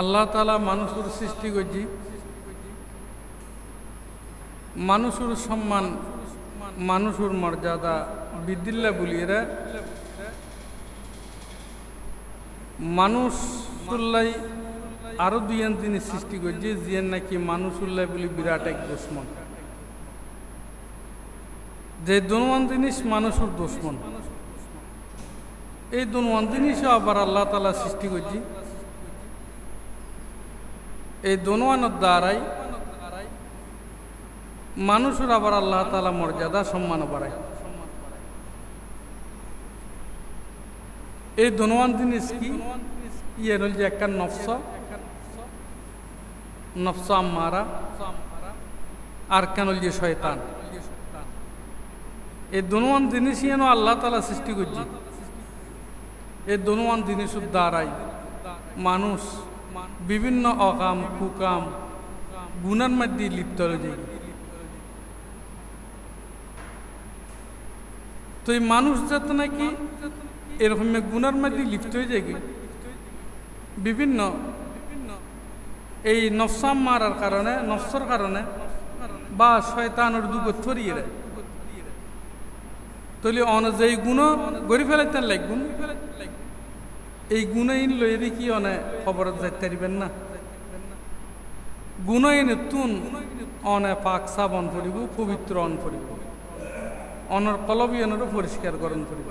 আল্লাহ তাআলা মানুষের সৃষ্টি করছি, মানুষের সম্মান, মানুষের মর্যাদা বৃদ্ধিল্লা বলিয়েরা মানুষ উল্লাই আরো দুইয়ান তিনি সৃষ্টি করছে, জিয়ান নাকি মানুষ উল্লাই বলি বিরাট এক দুশ্মন। যে দুনওয়ান জিনিস মানুষের দুশ্মন, এই দুনওয়ান জিনিসও আবার আল্লাহ তাআলা সৃষ্টি করছি। এই দুনওয়ানের দ্বারাই মানুষের আবার আল্লাহ তাআলা মর্যাদা সম্মান বাড়ায়। এই দুনওয়ান জিনিস কি? ইয়ে হল যে একটা নফস আম্মারা, আর কেন যে শয়তান। এই দুনওয়ান জিনিস যেন আল্লাহ তাআলা সৃষ্টি করছে। এই দুনওয়ান জিনিসের দ্বারাই মানুষ বিভিন্ন অকাম কুকাম গুনার মধ্যে লিপ্ত হয়ে যায়। তো এই মানুষ যাতে নাকি এরকম গুনার মধ্যে লিপ্ত হয়ে যায়, বিভিন্ন এই নফসাম মারার কারণে, নফসর কারণে বা শয়তানের দুঃখ থরিয়ে দেয়। তাহলে অনুযায়ী গুণ গড়ি ফেলাইতেন লাগগুন, এই গুণাইন লইরে কি অনেক খবরত যাইতে পারিবেন না। গুণাইন তুন অনে পাক সাবন করিব, পবিত্র অন করিব, অনর কলবিয়নেরও পরিষ্কার করণ করিব।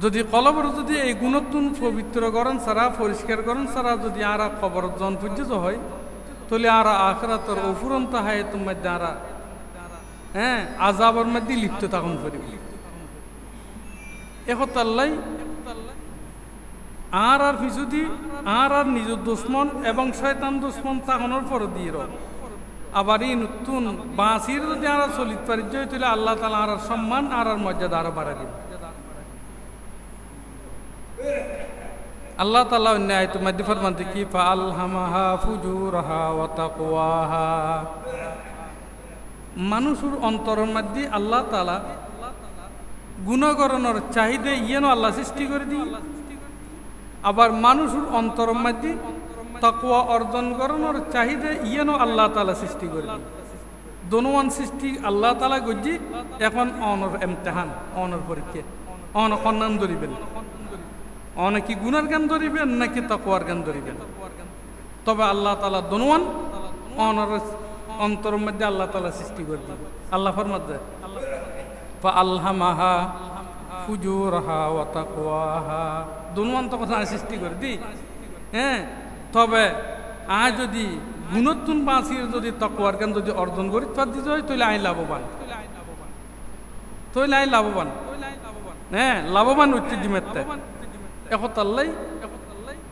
যদি কলবর যদি এই গুণতুন পবিত্র করেন সারা পরিষ্কার করেন সারা যদি আর খবর জন পর্যন্ত হয়, তাহলে আর আখরাতর অফুরন্ত হয় তোমার দ্বারা আজাবর মধ্যে লিপ্ত তখন করিব। একতাল্লাই আর পিছুদি আর নিজের দুশ্মন এবং শয়তান দুশ্মন তখনের পর দিয়ে আবার এই নতুন বাঁচির যদি আর চলিত পারি, তাহলে আল্লাহ তাআলা আর সম্মান আর মর্যাদা আরো বাড়াই দিবে। আল্লাহ তাআলা অন্য আয়াতের মধ্যে ফরমানতে কি ফাআলহামাহা ফুজুরাহা ওয়া তাকওয়াহা, মানুষের অন্তরের মধ্যে আল্লাহ তাআলা গুণগরণের চাহিদা ইয়েন আল্লাহ সৃষ্টি করে দিই, আবার মানুষের অন্তরের মধ্যে তাকওয়া অর্জন করানোর চাহিদা ইয়েন আল্লাহ তাআলা সৃষ্টি করে দিই। দোনোয়ান সৃষ্টি আল্লাহ তাআলা গজি। এখন অনর ইমতিহান, অনর পরীক্ষা, অন কন্যান ধরিবেন, অনেক কি গুনার জ্ঞান ধরিবেন নাকি তাকওয়ার জ্ঞান ধরিবেন। তবে আল্লাহ তাআলা দোনোয়ান অনর অন্তরের মধ্যে আল্লাহ তাআলা সৃষ্টি করে দিই। আল্লাহ ফরমাতে ফাআলহামাহা ফুজুরাহা ওয়া তাকওয়াহা, দোনোয়ান তো কথা সৃষ্টি করে দিই। তবে আজ যদি গুণতুন বাঁচিয়ে যদি তাকওয়ার জ্ঞান যদি অর্জন করি দিতে হয়, তাহলে আই লাভবান, তাহলে আই লাভবান, লাভবান হচ্ছে জিমেতে। একতাল্লাই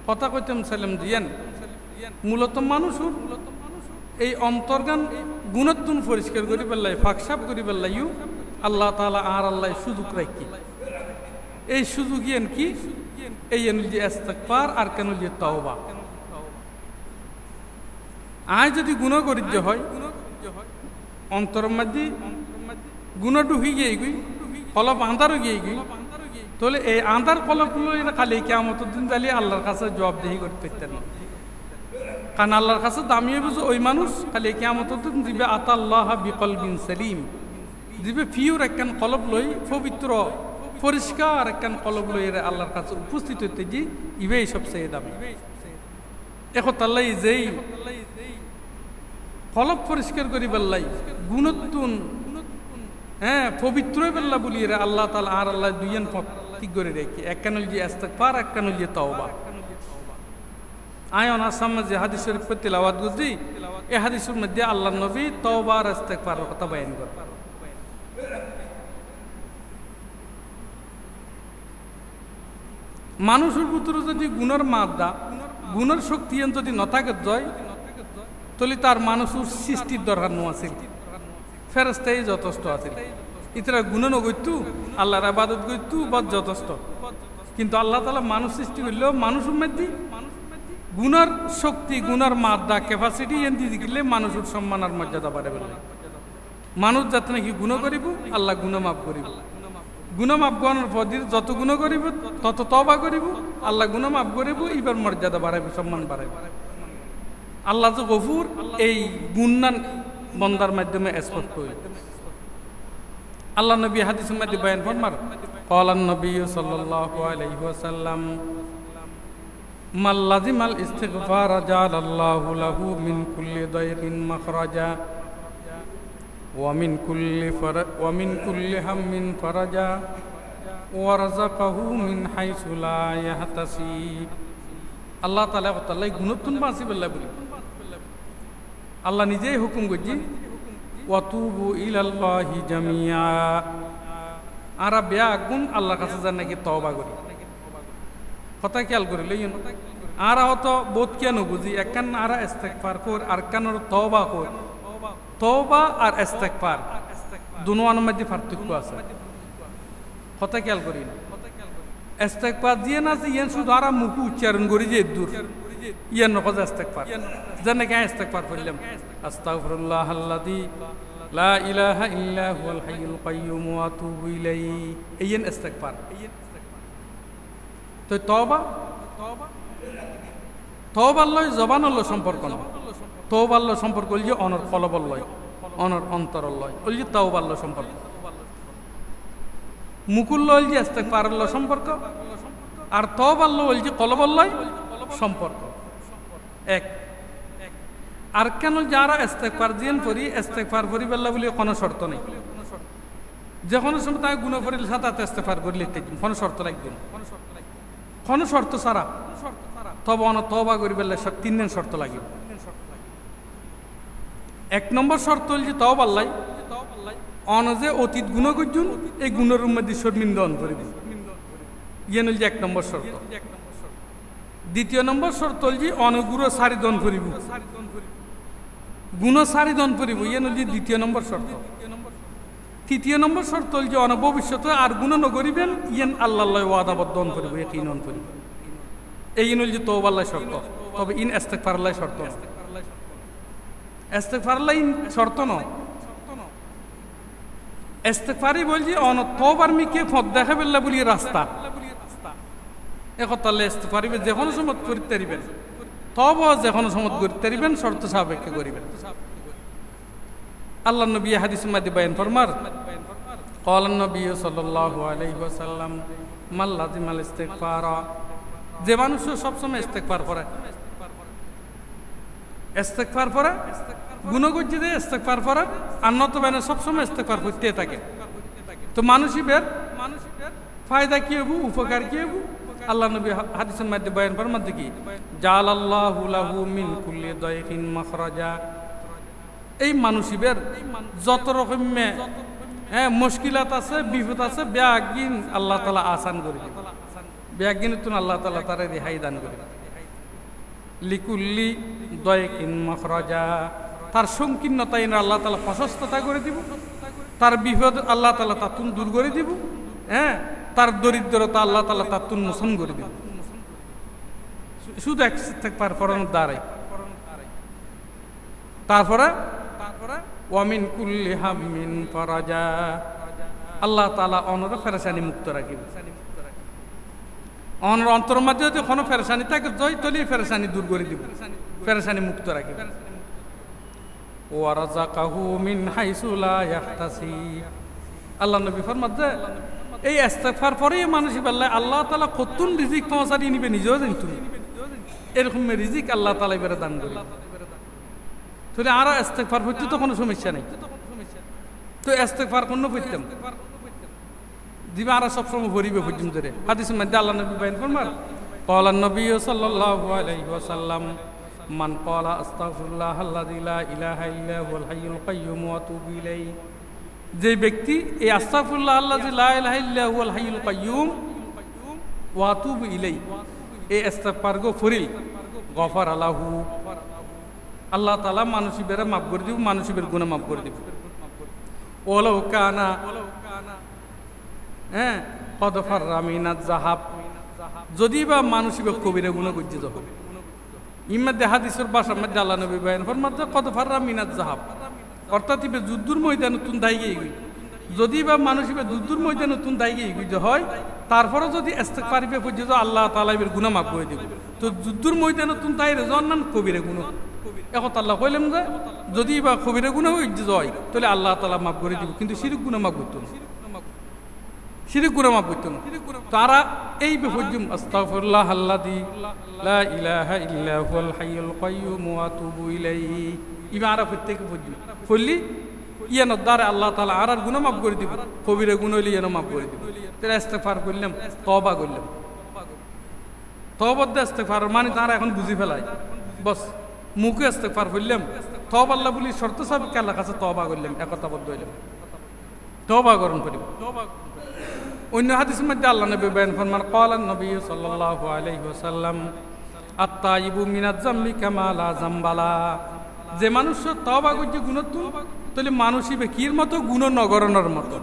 কথা কইতাম সালাম দিয়েন, মূলত মানুষের এই অন্তর্গান গুণতুন পরিষ্কার করি পেলাই, ফাঁকসাপ করি পেলাইও আল্লাহ তাআলা আর আল্লাহ সুযোগ রাখি। এই সুযোগ ইয়েন কি? এই যে ইস্তিগফার আর কেন যে তওবা। আজ যদি গুনাহ করিতে হয় অন্তরের মধ্যে গুনাহ ঢুকি গিয়ে গই, কলব আন্ধার গিয়ে গই, তাহলে এই আন্ধার কলবগুলো খালি কিয়ামতের দিন তাহলে আল্লাহর কাছে জবাবদিহি করতে পারতেন না। কারণ আল্লাহর কাছে দামিয়ে বুঝো ওই মানুষ খালি কিয়ামতের দিন দিবে আতাল্লাহ বিকলবিন সালিম, দিবে ফিউর একখান কলব লই পবিত্র পরিষ্কার একখান কলব লই আল্লাহর কাছে উপস্থিত হইতে যে ইবেই সবচেয়ে দামি। একতাল্লাই যেই কলব পরিষ্কার করি বেল্লাই গুণতুন পবিত্র বেল্লা বলি আল্লাহ তাআলা আর আল্লাহ দুইয়েন পথ ঠিক করে রেখে, একখান যে ইস্তিগফার একখান যে তওবা। আয় ওনার সামনে যে হাদিস শরীফ তিলাওয়াত করছি, এই হাদিসের মধ্যে আল্লাহর নবী তওবা আর ইস্তিগফারের কথা বয়ান করে। মানুষের ভিতরে যদি গুণের মাদ্দা, গুণের শক্তি যদি নথাকে যায়, তাহলে তার মানুষের সৃষ্টির দরকার নো আছে, ফেরেশতাই যথেষ্ট আছে। ইতরা গুণ নগৈতু আল্লাহর ইবাদত গইতু বা যথেষ্ট। কিন্তু আল্লাহ তাআলা মানুষ সৃষ্টি করলেও মানুষের মধ্যে গুণের শক্তি, গুণের মাদ্দা, ক্যাপাসিটি এনে দিলে মানুষের সম্মান আর মর্যাদা বাড়ে। মানুষ যাতে নাকি গুণ করিব আল্লাহ গুণ মাফ করিব, গুনাহ মাফ করার ফজিলত যত গুনাহ করিব তত তওবা করিব আল্লাহ গুনাহ মাফ করিব ইবার মর্যাদা বাড়াইব সম্মান বাড়াইব আল্লাহ যে গফুর এই গুণান বন্দার মাধ্যমে স্পষ্ট হইল আল্লাহ নবী হাদিসের মধ্যে বয়ান ফরমার ক্বালান নবী সাল্লাল্লাহু আলাইহি ওয়াসাল্লাম মাল লাজিমাল ইস্তিগফার জাআলাল্লাহু লাহু মিন কুল্লি দায়কিন মাখরাজা ওয়া মিন কুল্লি হাম্মিন ফারাজা ওয়া রাযাকাহু মিন হাইসু লা ইয়াহতাসিব আল্লাহ তাআলা গুণতুন বাঁচি বললা বলি আল্লাহ নিজেই হুকুম করছি ওয়াতুবু ইলাল্লাহি জামিয়া আরা বেয়া গুণ আল্লাহর কাছে যান নাকি তওবা করি কথা খেয়াল করে লইন আরা হতো বোধ কেন বুঝি একখান আরা ইস্তেগফার কর আর কানোর তওবা কর তওবা আর ইস্তেগফার দুনোর মধ্যে পার্থক্য আছে কথা খেয়াল করি ইস্তেগফার দিয়ে না যে ইয়ান শুধু আরা মুখ উচ্চারণ করি যে দূর ইয়ান নকজ ইস্তেগফার জানে কে ইস্তেগফার করলাম আস্তাগফিরুল্লাহাল্লাযী লা ইলাহা ইল্লা হুয়াল হাইয়ুল কাইয়্যুম ওয়া আতুবু ইলাইহি ইয়ান ইস্তেগফার তো তওবার লয় জবানের লয় সম্পর্ক না তওবার লয় সম্পর্ক হল যে অনর কলবর লয় অনর অন্তরর লয় হল যে তওবার লয় সম্পর্ক মুকুল লয় যে ইস্তেগফারের লয় সম্পর্ক আর তওবার লয় হল যে কলবর লয় সম্পর্ক এক আর কেন যারা ইস্তেগফার দিন করি ইস্তেগফার করি বললা বলে কোনো শর্ত নেই যে কোনো সময় তাই গুনাহ করিলে সাথে ইস্তেগফার করিলে কোনো শর্ত লাগবে না কোনো শর্ত ছাড়া তবে তওবা করি বললে তিন দিন শর্ত লাগে এক নম্বর শর্ত হল যে তওবা আল্লাহ যে অতীত গুনাহ করছুন এই গুণের মধ্যে শর্মিন্দন করিব ইয়ে হল যে এক নম্বর শর্ত দ্বিতীয় নম্বর শর্ত হল যে অনগুরো সারিদন করিব গুণ সারিদন করিব ইয়ে হল যে দ্বিতীয় নম্বর শর্ত তৃতীয় নম্বর শর্ত হল যে ভবিষ্যতে আর গুণ নকরিবেন ইয়েন আল্লাহ ওয়াদাবদ্ধন করিব ইয়াকিনন করিব এই হল যে তওবা আল্লাহ শর্ত তবে ইন ইস্তেগফার আল্লাহ শর্ত ইস্তেগফার আল্লাহ শর্ত নয় ইস্তেগফারই বলছি তওবার মিকে পথ দেখাবেল্লা বলি রাস্তা একতালে ইস্তেগফার যে কোনো সময় করতে পারিবেন তওবা যে কোনো সময় করতে পারিবেন শর্ত সাপেক্ষে করিবেন আল্লাহ নবী হাদিসের মধ্যে বয়ান ফরমার ক্বালান নবী সাল্লাল্লাহু আলাইহি ওয়াসাল্লাম মাল লাজিমাল ইস্তিগফার যে মানুষ সব সময় ইস্তেগফার করে গুনাহ করছে যে ইস্তেগফার করে আর নতবানে সব সময় ইস্তেগফার করতে থাকে তো মানুষের ফায়দা কি হবো উপকার কি হবো আল্লাহ নবী হাদিসের মধ্যে বয়ান ফরমার দেখি জাআলাল্লাহু লাহু মিন কুল্লি দায়কিন মাখরাজা এই মানুষের যত রকমের মুশকিলাত আছে বিপদ আছে বেয়াগিন আল্লাহ তাআলা আসান করে দিবেন বেয়াগিন তুন আল্লাহ তাআলা তারে রেহাই দান করে লিকুল্লি দায়কিন মাখরাজা তার সংকীর্ণতা আল্লাহ তাআলা প্রশস্ততা করে দিব তার বিপদ আল্লাহ তাআলা তাতুন দূর করে দিব তার দরিদ্রতা আল্লাহ তাআলা তাতুন মোচন করে দিব শুধু ইস্তেগফার করানোর দ্বারাই তারপরে ওয়ামিন কুল্লি হাম্মিন ফারাজা আল্লাহ তাআলা অনর পেরেশানি মুক্ত রাখিব অনর অন্তর মধ্যে যদি কোনো পেরেশানি থাকে জয় তলি পেরেশানি দূর করে দিব পেরেশানি মুক্ত রাখিব ওয়া রাযাকাহু মিন হাইসু লা ইয়াহতাসিব আল্লাহ নবী ফরমাতে এই ইস্তেগফার পরেই মানুষ বললে আল্লাহ তাআলা কতন রিজিক পৌঁছাদি নিবে নিজেও জানতো এরকম রিজিক আল্লাহ তাআলা এবারে দান করে তাহলে আর ইস্তেগফার করতে তো কোনো সমস্যা নেই তো ইস্তেগফার কোন করতাম দিবা আর সব সময় ভরিবে পর্যন্ত রে হাদিসের মধ্যে আল্লাহ নবী বয়ান ফরমান ক্বালান নবী সাল্লাল্লাহু আলাইহি ওয়াসাল্লাম মান ক্বালা আস্তাগফিরুল্লাহাল্লাযী লা ইলাহা ইল্লা হুয়াল হাইয়ুল কাইয়্যুম ওয়া আতুবু ইলাইহি যে ব্যক্তি এই আস্তাগফিরুল্লাহাল্লাযী লা ইলাহা ইল্লা হুয়াল হাইয়ুল কাইয়্যুম ওয়া আতুবু ইলাইহি এই ইস্তেগফার গো ফরিল গফার লাহু আল্লাহ তাআলা মানুষের মাফ করে দিব মানুষের গুনাহ মাফ করে দিব ওয়ালাউ কানা কদ ফাররা মিনাজ যাহাব যদি বা মানুষের কবিরা গুনাহ করতে যখন ইমাদে হাদিসের ভাষার মধ্যে আল্লাহ নবী বয়ান ফরমাতে কদ ফাররা মিনাজ যাহাব অর্থাৎ যুদ্ধের ময়দানে তুন দাই গই যদি বা মানুষ দূর মধ্যে নতুন দায়ী যে হয় তারপরে যদি ইস্তেগফার পর্যন্ত আল্লাহ তাআলা এর গুনাহ মাফ করে দিবে তো যুদ্ধর মধ্যে নতুন দায়ীর জন্নান কবিরে গুনাহ এখন আল্লাহ কইলেন যে যদি বা কবিরে গুনাহ হয়ে যায় তাহলে আল্লাহ তাআলা মাফ করে দিব কিন্তু শিরক গুনাহ মাফ করতো না শিরক গুনাহ মাফ করতো না তারা এই বিপর্যম আস্তাগফিরুল্লাহ আল্লাযী লা ইলাহা ইল্লা হুয়াল হাইয়ুল কাইয়্যুম ওয়া আতুবু ইলাইহি ইবারা প্রত্যেক পর্যন্ত বললি ইয়ানো দ্বারা আল্লাহ তাআলা আর গুনাহ মাফ করে দিব কবিরে গুনাহ হইলে ইয়ানো মাফ করে দিব তাহলে ইস্তেগফার করলাম তওবা করলাম তওবা দে ইস্তেগফার মানে তারা এখন বুঝি ফেলায় বস মুখে ইস্তেগফার করলাম তওবা আল্লাহ বলি শর্ত সাবিক আল্লাহর কাছে তওবা করলাম একতাবদ্ধ হইলাম তওবা করুন করিব অন্য হাদিসের মধ্যে আল্লাহ নবী বয়ান ফরমান ক্বালান নবী সাল্লাল্লাহু আলাইহি ওয়াসাল্লাম আত-তাইয়িবু মিনাজ যামবি কামা লা যামবালা যে মানুষ তওবা করছে গুনাহ তাহলে মানুষই বেকির মতো গুনাহ নগরণের মতো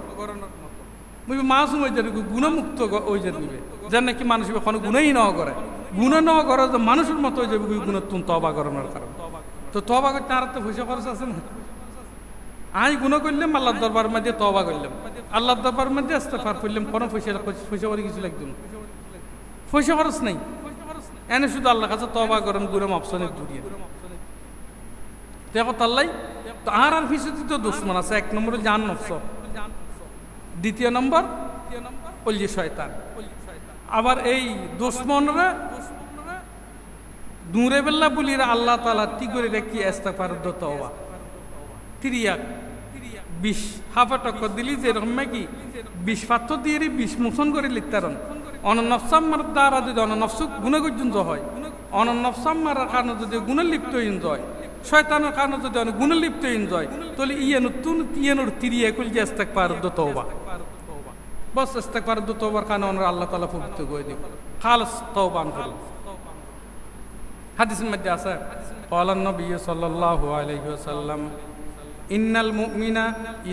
মুই মাসুম হয়ে যাবে গুনাহ মুক্ত হয়ে যাবে যেন নাকি মানুষ কোনো গুনাহই না করে গুনাহ না করে যে মানুষের মতো হয়ে যাবে গুনাহ তওবা করানোর কারণে তো তওবা করতে আর তো পয়সা খরচ আছে না আই গুনাহ করলাম আল্লাহর দরবার মধ্যে তওবা করলাম আল্লাহর দরবার মধ্যে ইস্তেগফার করলাম কোনো পয়সা করে কিছু লাগবে না পয়সা খরচ নাই এনে শুধু আল্লাহর কাছে তওবা করেন গুনাহ অপশনে দূরিয়ে দেখো তাল্লাই তো আর পিছনে তো দুশমন আছে এক নম্বর জান নফস দ্বিতীয় নম্বর ওলি শয়তান আবার এই দুশমনরা দূরে বেল্লা বলিরা আল্লাহ তাআলা কি করে রাখি ইস্তেগফার দ তওবা তিরিয়া 20 হাফা টক্কর দিলি যে এরকম কি 20 পাত্র দিয়ে 20 মোচন করে লিখতারন অননফসাম্মার দ্বারা যদি অননফস গুনাহ পর্যন্ত হয় অননফসাম্মার কারণে যদি গুনাহ লিপ্ত হয়ে যায় শয়তানের কারণে যদি অনেক গুনাহ লিপ্ত হয়ে যায় তাহলে ইয়ানুর তিরিয়া কইল যে ইস্তেগফার দ তওবা বস ইস্তেগফার দ তওবার কারণে আমরা আল্লাহ তাআলা পবিত্র করে দিব খালিস তওবা করব হাদিসের মধ্যে আছে ক্বালান নবী সাল্লাল্লাহু আলাইহি ওয়াসাল্লাম ইন্নাল মুমিনা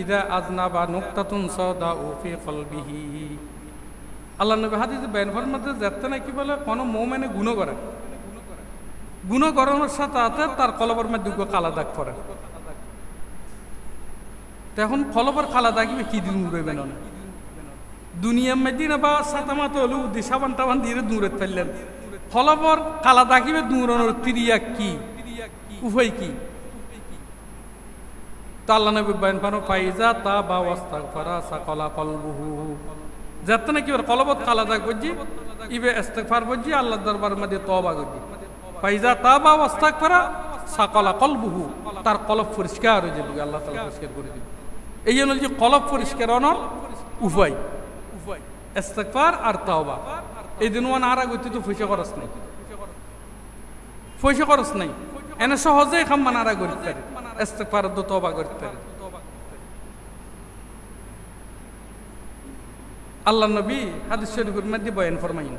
ইযা আযনাবা নুকতাতুন সাদাউ ফি কলবিহি আল্লাহ নবী হাদিসে বয়ান ফরমাতে যাতে নাকি বলে কোন মুমিনে গুনাহ করে গুনাহ করানোর সাথে সাথে তার কলবের মধ্যে কালা দাগ পড়ে তখন কলবের কালা দাগিবে কি দিন উড়বে না দুনিয়ার মধ্যে না বা সাতামাত হলো দিশাবান টাবান দিয়ে দূরে ফেললেন কলবের কালা দাগিবে দূরানোর তিরিয়া কি উভয় কি আল্লাহ নবী বয়ান ফানো ফাইজা তাবা ওয়াস্তাগফারা সাকালা কলবুহু যাতে নাকি ওর কলবত কালা দাগ বুঝি ইবে ইস্তেগফার বুঝি আল্লাহর দরবারের মধ্যে তওবা করবি ফাইজা তাবা ওয়াস্তাগফারা সাকালা কলবুহু তার কলব পরিষ্কার হয়ে যাবে আল্লাহ তাআলা পরিষ্কার করে দিবে এই জন্য যে কলব পরিষ্কার হওয়ার উপায় ইস্তেগফার আর তওবা এই দিনওয়ান আর আগতে তো পয়সা খরচ নাই এনে সহজেই খাম মানারা করতে পারে ইস্তেগফার দ তওবা করতে পারে আল্লাহ নবী হাদিস শরীফের মধ্যে বয়ান ফরমাইন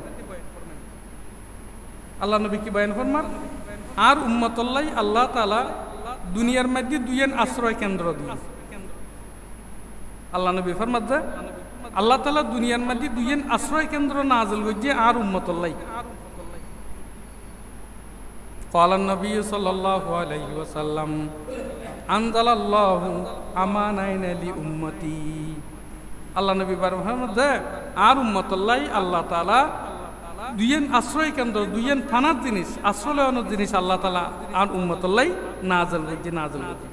আল্লাহ নবী কি বয়ান ফরমান আর উম্মতুল্লাহ আল্লাহ তাআলা দুনিয়ার মধ্যে দুইয়ের আশ্রয় কেন্দ্র দিয়েছে আল্লাহ নবী ফরমাতে আল্লাহ তাআলা দুনিয়ার মধ্যে দুইয়ের আশ্রয় কেন্দ্র নাযিল করেছে আর উম্মতুল্লাহ قال النبي صلى الله عليه وسلم أنزل الله أمانين لأمتي আল্লাহ নবী ফরমাতে আর উম্মতুল্লাহ আল্লাহ তাআলা দুইয়েন আশ্রয় কেন্দ্র দুইয়েন ফানার জিনিস আশ্রয়নের জিনিস আল্লাহ তাআলা আর উম্মতুল্লাহ নাযিল করেছে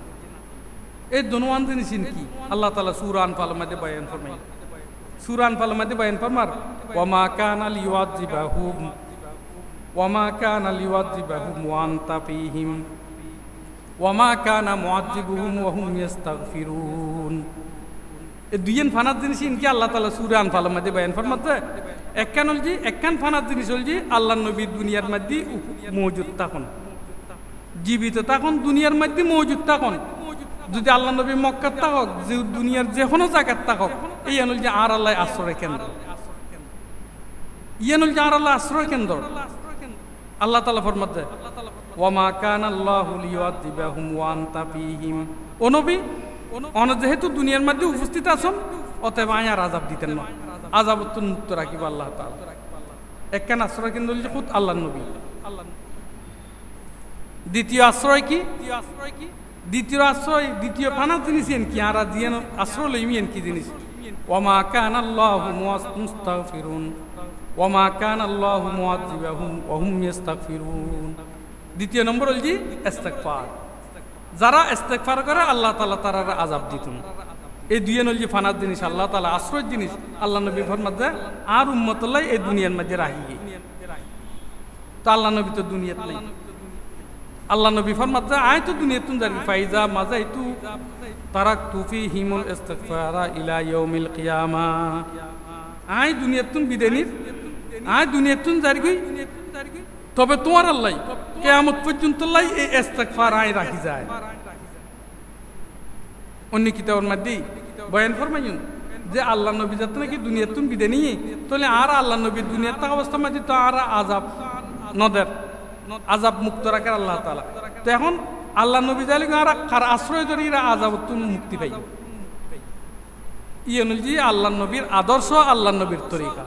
এই দুনওয়ান জিনিস কি আল্লাহ তাআলা সূরা আনফালের মধ্যে বয়ান ফরমায় সূরা আনফালের মধ্যে বয়ান ফরমার ওয়া মা কানা লিওয়াজিবাহুম ওয়ামা কানা লিওয়াজিবাহুম ওয়া আনতা ফীহিম ওয়ামা কানা মুআযিবুহুম ওয়া হুম ইস্তাগফিরুন এই দুইয়েন ফানার জিনিস কি আল্লাহ তাআলা সূরা আনফালের মধ্যে বয়ান ফরমাতে একখান ফানার জিনিস হলজি আল্লাহর নবী দুনিয়ার মধ্যে মওজুদ থাকুন জীবিত থাকুন দুনিয়ার মধ্যে মওজুদ থাকুন যদি আল্লাহ নবী মক্কাত থাকক যে দুনিয়ার যে কোনো জায়গায় থাকক এই হল যে আর আল্লাহ আশ্রয় কেন্দ্র ইয়ানুল যে আর আল্লাহ আশ্রয় কেন্দ্র আল্লাহ তাআলা ফরমাতে ওয়ামা কানা আল্লাহু লিওয়াজিবাহুম ওয়া আনতা ফীহিম ও নবী যেহেতু দুনিয়ার মধ্যে উপস্থিত আছেন অতএব আয়ার আযাব দিতেন না আযাবত মুক্ত রাখিব আল্লাহ তাআলা একখান আশ্রয় কেন্দ্র হচ্ছে খুদ আল্লাহর নবী দ্বিতীয় আশ্রয় কি দ্বিতীয় আশ্রয় দ্বিতীয় ফানা জিনিস এন কি আর দিয়েন আশ্রয় লইমি এন কি জিনিস ওয়ামা কানা আল্লাহু মুস্তাগফিরুন ওয়ামা কানা আল্লাহু মুআযিবাহুম ওয়া হুম ইস্তাগফিরুন। দ্বিতীয় নম্বর হল জি ইস্তিগফার। যারা ইস্তিগফার করে আল্লাহ তাআলা তারার আযাব দিতেন। এই দুই হল যে ফানার জিনিস আল্লাহ তাআলা আশ্রয় জিনিস আল্লাহ নবী ফরমাতে আর উম্মতুল্লাহ এই দুনিয়ার মধ্যে রাখি তো আল্লাহ নবী তো দুনিয়াত নাই আল্লাহ নবী ফরমাতে আয় তো দুনিয়াতুন জারি ফাইজা মাজাইতু তারাকতু ফীহিমুল ইস্তিগফারা ইলা ইয়াউমিল কিয়ামা। আয় দুনিয়াতুন বিদানির আয় দুনিয়াতুন জারি গই তবে তোমার আল্লাহ কিয়ামত পর্যন্ত লাই এই ইস্তিগফার আয় রাখি যায়। অন্য কিতাবের মধ্যে বয়ান ফরমাইন যে আল্লাহ নবী যাতে নাকি দুনিয়াতুন বিদানি তাহলে আর আল্লাহ নবী দুনিয়ার থাকা অবস্থার মধ্যে তো আর আযাব নদের আযাব মুক্ত রাখে আল্লাহ তাআলা। তো এখন আল্লাহ নবী জালি আর কার আশ্রয় ধরে এরা আযাবতুন মুক্তি পাই। ইয়ে জি আল্লাহ নবীর আদর্শ আল্লাহ নবীর তরিকা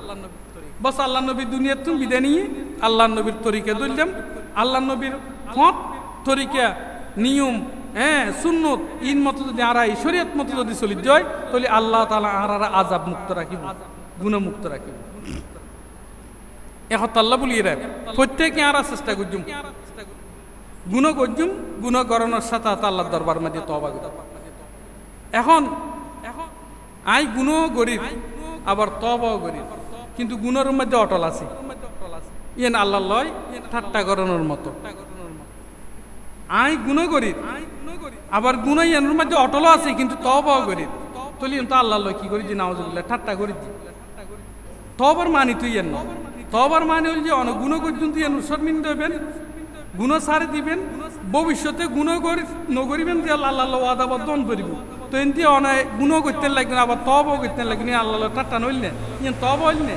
বস আল্লাহ নবী দুনিয়াতুন বিদায় নিয়ে আল্লাহ নবীর তরিকা ধরলাম আল্লাহ নবীর পথ তরিকা নিয়ম সুন্নত ইন মতো যদি আর শরীয়ত মতো যদি চলি যায় তাহলে আল্লাহ তাআলা আর আযাব মুক্ত রাখিব গুণমুক্ত রাখিব। এখন আল্লাহ বলি রে প্রত্যেকে আর চেষ্টা করজুম গুণ করজুম গুণ করানোর সাথে আল্লাহর দরবার মধ্যে তওবা করব। এখন আই গুণ গরিব আবার তওবাও গরিব কিন্তু গুণের মধ্যে অটল আছে ইয়েন আল্লাহ লয় ঠাট্টা করানোর মতো। আই গুণ গরিব আবার গুণ ইয়ানোর মধ্যে অটল আছে কিন্তু তওবাও গরিব তলি তো আল্লাহ লয় কি করি যে নাউজুবিল্লাহ ঠাট্টা করি তওবার মানি তুই ইয়ান তওবার মানে হল যে অনেক গুণ পর্যন্ত ইয়ান শর্মিন্দা হবেন গুণ সারে দিবেন ভবিষ্যতে গুণ নগরিবেন যে আল্লাহ ওয়াদা বদ্ধন করিব তো এনতি অনেক গুণ করতে লাগবেন আবার তওবাও করতে লাগবেন আল্লাহ ঠাট্টা নইল না ইয়ান তওবা হইল না।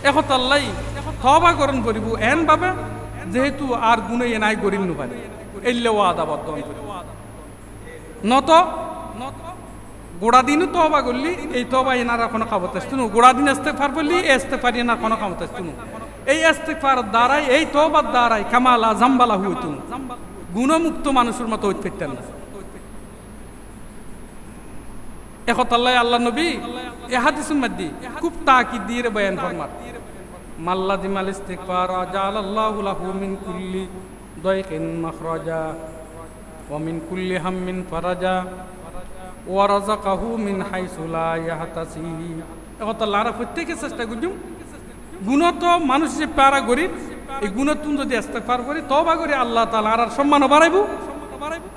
এখন আল্লাহ তওবা করণ করিব এন ভাবে যেহেতু আর গুণে এনাই গরিব নুপারে এলে ওয়াদা বদ্ধন করিব নত গোড়া দিনও তওবা করলি এই তওবা এনারা কোনো কামত আসতো না গোড়া দিন ইস্তিগফার করলি ইস্তিগফার এনার কোনো কামত আসতো না। এই ইস্তিগফার দ্বারাই এই তওবার দ্বারাই কামালা জাম্বালা হইতো গুণমুক্ত মানুষের মতো হইতে পারতেন না। এখন আল্লাহ নবী এই হাদিসের মধ্যে খুব তাকিদ দিয়ে বয়ান ফরমান মাল্লাযিমাল ইস্তিগফার জাআলাল্লাহু লাহু মিন কুল্লি দায়কিন মাখরাজা ওয়া মিন কুল্লি হাম্মিন ফারাজা ওয়া রাযাকাহু মিন হাইসু লা ইয়াহতাসিব। এখন আল্লাহর প্রত্যেককে চেষ্টা করজুম গুণ তো মানুষ যে পারা গরিব এই গুণ তুমি যদি ইস্তিগফার করি তওবা করি আল্লাহ তাআলা আর সম্মান বাড়াইব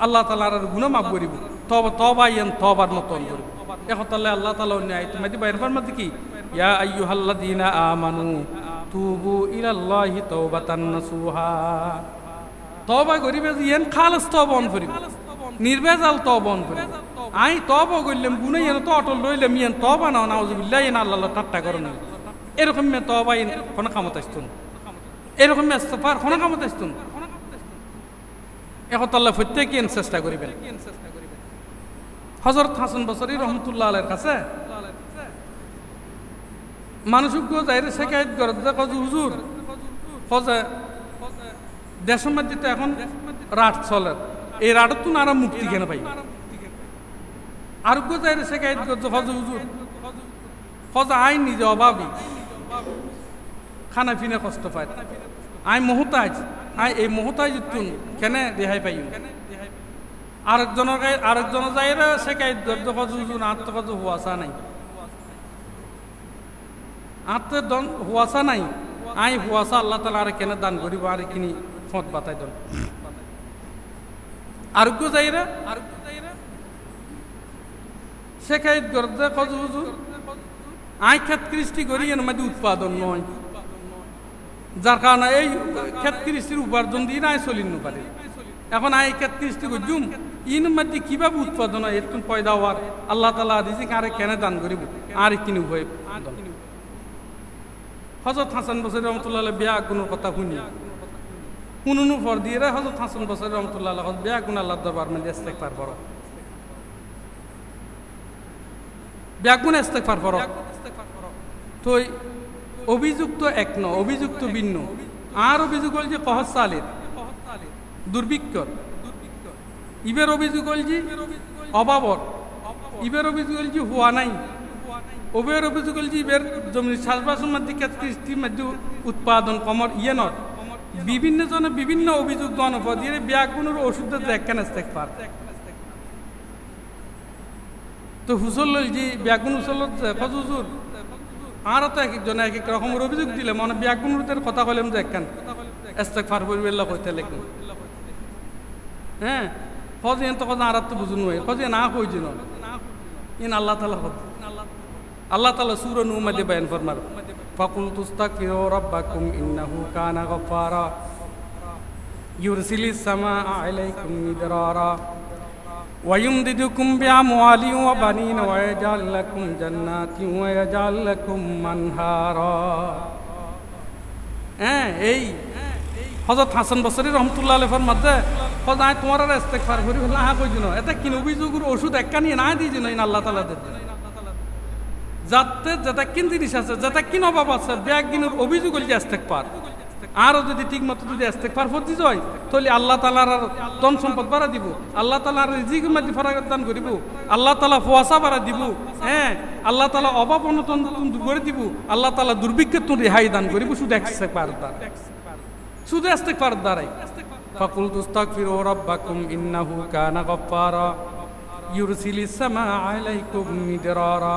আল্লাহ তাআলা আর গুণ মাফ করিব তওবা ইয়ান তওবার মতন করিব। এখন আল্লাহ তাআলা অন্য আয়াত মধ্যে বয়ান ফরমাতে কি ইয়া আইয়ুহাল্লাযীনা আমানু তুবু ইলাল্লাহি তাওবাতান নাসুহা। তওবা করিবে ইয়ান খালেস তওবা অন করিব নির্ভেজাল তওবা অন করিব। আই তওবা করলাম গুনাহ ইয়ান তো অটল রইলাম ইয়ান তওবা না নাউযুবিল্লাহ ইয়ান আল্লাহ ঠাট্টা করন এরকম মে তওবা ইয়ান কোন কামত আসতো না এরকম মে ইস্তিগফার কোন কামত আসতো না। এখন আল্লাহ প্রত্যেককে চেষ্টা করিবেন। হযরত হাসান বসরি রহমাতুল্লাহ আলাইহির কাছে মানুষক যাইরে শিকায়ত করে যে হুজুর ফজা দেশের মধ্যে তো এখন রাত চলে এই রাতত তো আর মুক্তি কেন পাই আর গো যাইরে শিকায়ত করে ফজা হুজুর ফজা আইন নিজে অভাবী খানা পিনা কষ্ট পায় আই মহতাজ আই এই মহতাজ তুন কেন রেহাই পাই আরেকজনের যাইরে শিকায়ত করে ফজা হুজুর আত্মকজ হুয়াসা নাই আত্মদন হুয়াসা নাই আই হুয়াসা আল্লাহ তাআলা আর কেন দান করিব আর কিনি ফত বাতাই দন আরোগ্য যাইরা শিকায়ত করতে কজ হুজুর আই ক্ষেত কৃষ্টি করি এর মধ্যে উৎপাদন নয় যার কারণে এই ক্ষেত কৃষ্টির উপার্জন দিয়ে আই চলিন পারে। এখন আই ক্ষেত কৃষ্টি করজুম ইন মধ্যে কিভাবে উৎপাদন হয় এর পয়দা হওয়ার আল্লাহ তাআলা রিজিক আর কেন দান করিব আর কিনি উপায়। হযরত হাসান বসরি রহমাতুল্লাহ আলাইহি বিয়া গুণের কথা শুনুন পর দিয়ে হযরত হাসান বসরি রহমাতুল্লাহ আলাইহি বিয়া গুণ আল্লাহর দরবার মধ্যে ইস্তিগফার করো বিয়া গুণ ইস্তিগফার করো তো অভিযুক্ত এক ন অভিযুক্ত ভিন্ন আর অভিযোগ হল যে কহসালের দুর্ভিক্ষর ইবের অভিযোগ হল যে অভাবর, ইবের অভিযোগ হল যে হওয়া নাই, ওবের অভিযোগ হল যে ইবের জমির চাষবাসের মধ্যে কৃষির মধ্যে উৎপাদন কমর ইয়েনর বিভিন্ন জনে বিভিন্ন অভিযোগ দনপদ দিয়ে ব্যাগুনের ওষুধের দেখেন ইস্তেগফার। তো হুজুর লইল যে ব্যাগুন হুজুর হুজুর আর তো এক একজনে এক এক রকমের অভিযোগ দিলে মনে ব্যাগুনের কথা কইলাম দেখেন ইস্তেগফার পরিবেল্লা কইতে লেখুন। হ্যাঁ ফজেন তো কথা আর তো বুঝুন নয় ফজে না কইছি না ইন আল্লাহ তাআলা আল্লাহ তাআলা সূরা নূহ মধ্যে বয়ান ফরমার ফাকুল তুস্তাগফিরু রাব্বাকুম ইন্নাহু কানা গফফারা ইউরসিলিস সামাআ আলাইকুম মিদরারা ওয়া ইউমদিদুকুম বিআমওয়ালিন ওয়া বানিন ওয়া ইয়াজআল লাকুম জান্নাতিন ওয়া ইয়াজআল লাকুম আনহারা। হ্যাঁ এই হযরত হাসান বসরি রাহমাতুল্লাহ আলাইহি ফরমাতে খোদায় তোমার আর ইস্তেগফার করি না কইছো না এটা কিন অভিযোগের ওষুধ একখানি না দিই না আল্লাহ তাআলা দেন যাতে যেটা কিন জিনিস আছে যেটা কিন অভাব আছে ব্যাগ গিনের অভিযোগ হল যে ইস্তেগফার। আরও যদি ঠিক মতো যদি ইস্তেগফার করতে যায় তাহলে আল্লাহ তাআলার ধন সম্পদ বাড়া দিব, আল্লাহ তাআলার রিজিকের মধ্যে ফারাগত দান করিব, আল্লাহ তাআলা ফুয়াসা বাড়া দিব। হ্যাঁ আল্লাহ তাআলা অভাব অনটন দূর করে দিব, আল্লাহ তাআলা দুর্ভিক্ষের তো রেহাই দান করিব শুধু ইস্তেগফার দ্বারা, শুধু ইস্তেগফার দ্বারাই। ফাকুল তুস্তাগফিরু রাব্বাকুম ইন্নাহু কানা গফফারা ইউরসিলিস সামাআ আলাইকুম মিদরারা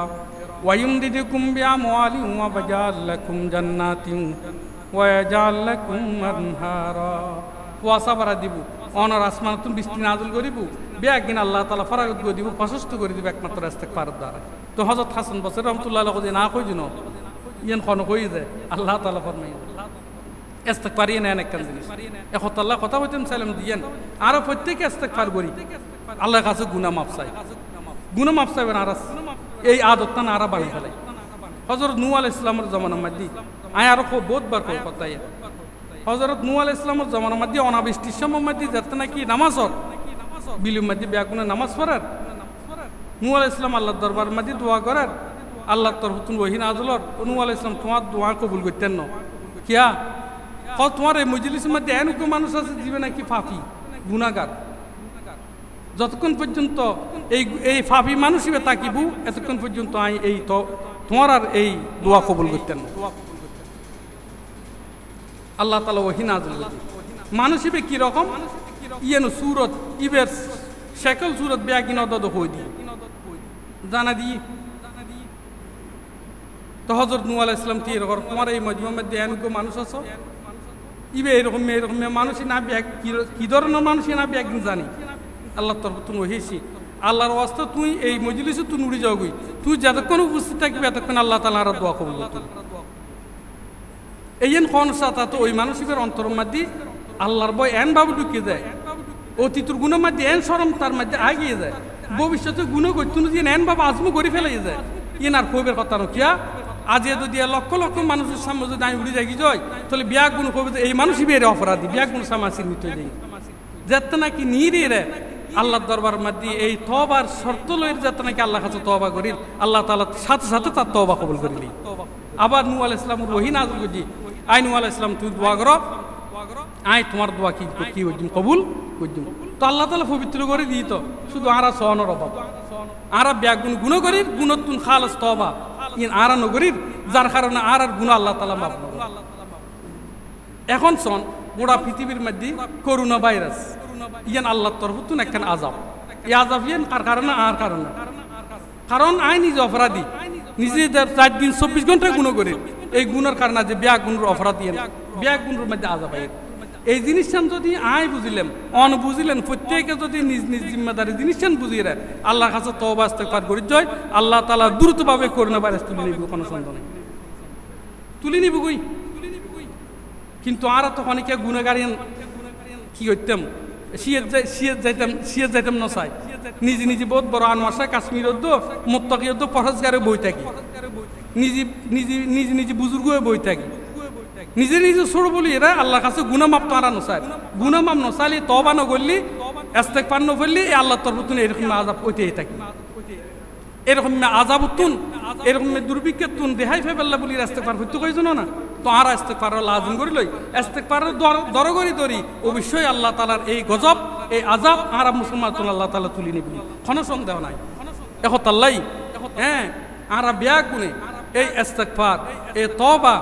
ওয়া ইউমদিদুকুম বিআমওয়ালিন ওয়া ইয়াজআল লাকুম জান্নাতিন ওয়া ইয়াজআল লাকুম আনহারা। কুয়াশা বাড়া দিব, অনর আসমানাতুন বৃষ্টি নাযিল করিব, ব্যাগিন আল্লাহ তাআলা ফারাগত করে দিব, প্রশস্ত করে দিব একমাত্র ইস্তেগফার দ্বারা। তো হযরত হাসান বসরি রাহমাতুল্লাহ আলাইহি না কই দিন ইয়ান কোন কই দে আল্লাহ তাআলা ফরমাই ইস্তেগফার ইন এক কাজ জিনিস এখন আল্লাহ কথা বলতেন সালাম দিয়েন আর প্রত্যেককে ইস্তেগফার করি আল্লাহর কাছে গুনাহ মাফ চাই, গুনাহ মাফ চাইবেন আর এই আদতটা না আর বাড়ি ফেলে। হযরত নূহ আলাইহিস সালামের জামানার মধ্যে আয় আরো খুব বহুতবার কই কথা হযরত নূহ আলাইহিস সালামের জামানার মধ্যে অনাবৃষ্টির সময় মধ্যে যাতে নাকি নামাজর বিলুম মধ্যে ব্যাগুনে নামাজ পড়ার নূহ আলাইহিস সালাম আল্লাহর দরবার মধ্যে দোয়া করার আল্লাহর তরফতুন ওহী নাযিলর নূহ আলাইহিস সালাম তোমার দোয়া কবুল করতেন না কিয়া তোমার এই মজলিসের মধ্যে এমন মানুষ আছে জীবনে নাকি পাপী গুনাহগার, যতক্ষণ পর্যন্ত এই পাপী মানুষ হিসেবে তাকিব এতক্ষণ পর্যন্ত এই তো তোমার আর এই দোয়া কবুল করতেন না। আল্লাহ তাআলা ওহী নাযিল মানুষ হিসেবে কি রকম ইয়েনো সূরত ইবের শাকল সূরত ব্যাগিন অদদ হই দি জানা দি। তো হযরত নূহ আলাইহিস সালাম তি এরকম তোমার এই মজমা মধ্যে এমন মানুষ আছে ইবে এরকম মানুষই না ব্যাগ কি ধরনের মানুষই না ব্যাগ জানি আল্লাহ তরফ তুমি ওহিছি আল্লাহর ওয়াস্তে তুই এই মজলিসে তুই নুড়ি যাও গই তুই যতক্ষণ উপস্থিত থাকবি এতক্ষণ আল্লাহ তাআলার দোয়া কবুল করতে এইন কোন সাথে তো ওই মানুষের অন্তরের মধ্যে আল্লাহর ভয় এন ভাবে ঢুকে যায়, অতীতের গুণের মধ্যে এন শরম তার মধ্যে আগিয়ে যায়, ভবিষ্যতে গুণ করতে যে এন ভাবে আজমু করে ফেলে যায় ইন আর কইবের কথা নকিয়া। আজ যদি লক্ষ লক্ষ মানুষের সামনে যদি আমি উড়ে যাই যাই তাহলে বিয়া গুণ কবে এই মানুষই বের অপরাধী বিয়া গুণ সামাসির মৃত্যু দেয় যাতে নাকি নিরে আল্লাহর দরবার মধ্যে এই তওবার শর্ত লইর যাতে নাকি আল্লাহ কাছে তওবা করি আল্লাহ তাআলা সাথে সাথে তার তওবা কবুল করিলি। আবার নূহ আলাইহিস সালামের ওহী নাযিল করজি আই নূহ আলাইহিস সালাম তুই দোয়া করো আই তোমার দোয়া কি হইম কবুল কইম। তো আল্লাহ তাআলা পবিত্র করে দিত শুধু আরা সহনের অভাব আরা ব্যাগুন গুণ করি গুণতুন খালাস তওবা ইন আরা নগরীর যার কারণে আর গুণ আল্লাহ তাআলা মাফ করে। এখন শোন গোটা পৃথিবীর মধ্যে করোনা ভাইরাস ইয়ান আল্লাহর তরফতুন একখান আযাব এই আযাব ইয়ান কার কারণে আর কারণে কারণ আই নিজে অপরাধী নিজে 4 দিন 24 ঘন্টা গুণ করি এই গুণের কারণে যে ব্যাগুনের অপরাধ ইয়ান ব্যাগুনের মধ্যে আযাব আই এই জিনিসটা যদি আই বুঝিলাম অন বুঝিলেন প্রত্যেকে যদি নিজ নিজ জিম্মাদারি জিনিসটা বুঝিয়ে রায় আল্লাহর কাছে তওবা ইস্তেগফার করি যায় আল্লাহ তাআলা দ্রুতভাবে করোনা ভাইরাস তুলে নিব কোনো সন্দেহ নেই তুলে নিব কই। কিন্তু আর তো অনেকে গুণাগারিন কি করতাম সিয়েত যাইতাম না চাই নিজে নিজে বহুত বড় আনমাসায় কাশ্মীরত মোত্তাকিয়ত পরহেজগারে বই থাকি নিজে নিজে নিজে নিজে বুজুর্গ হয়ে বই থাকি নিজে নিজে ছোট বলি এরা আল্লাহর কাছে গুনাহ মাপ তারা নসায় গুনাহ মাপ নসালি তওবা ন করলি ইস্তেগফার ন করলি এই আল্লাহর তরফতুন এরকম আযাব হইতেই থাকি এরকম আযাবতুন এরকম দুর্ভিক্ষতুন দেহাই ফেবেল্লা বলি ইস্তেগফার হইতে কইছো না তো আর ইস্তেগফার লাজিম করি লই ইস্তেগফার দর করি অবশ্যই আল্লাহ তাআলার এই গজব এই আজাব আর মুসলমান আল্লাহ তাআলা তুলি নিবি কোনো সন্দেহ নাই এখন তাল্লাই হ্যাঁ আরা বিয়া গুণে এই ইস্তেগফার এই তওবা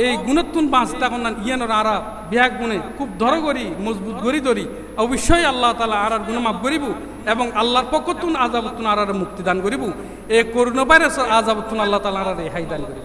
এই গুণতুন পাঁচটা কোন ইয়ানোর আরা বিয়া গুণে খুব ধর করি মজবুত করি ধরি অবশ্যই আল্লাহ তাআলা আরার গুণ মাফ করিব এবং আল্লাহর পক্ষতুন আযাবতুন আরার মুক্তি দান করিব এই করোনা ভাইরাসের আযাবতুন আল্লাহ তাআলা আরার রেহাই দান করিব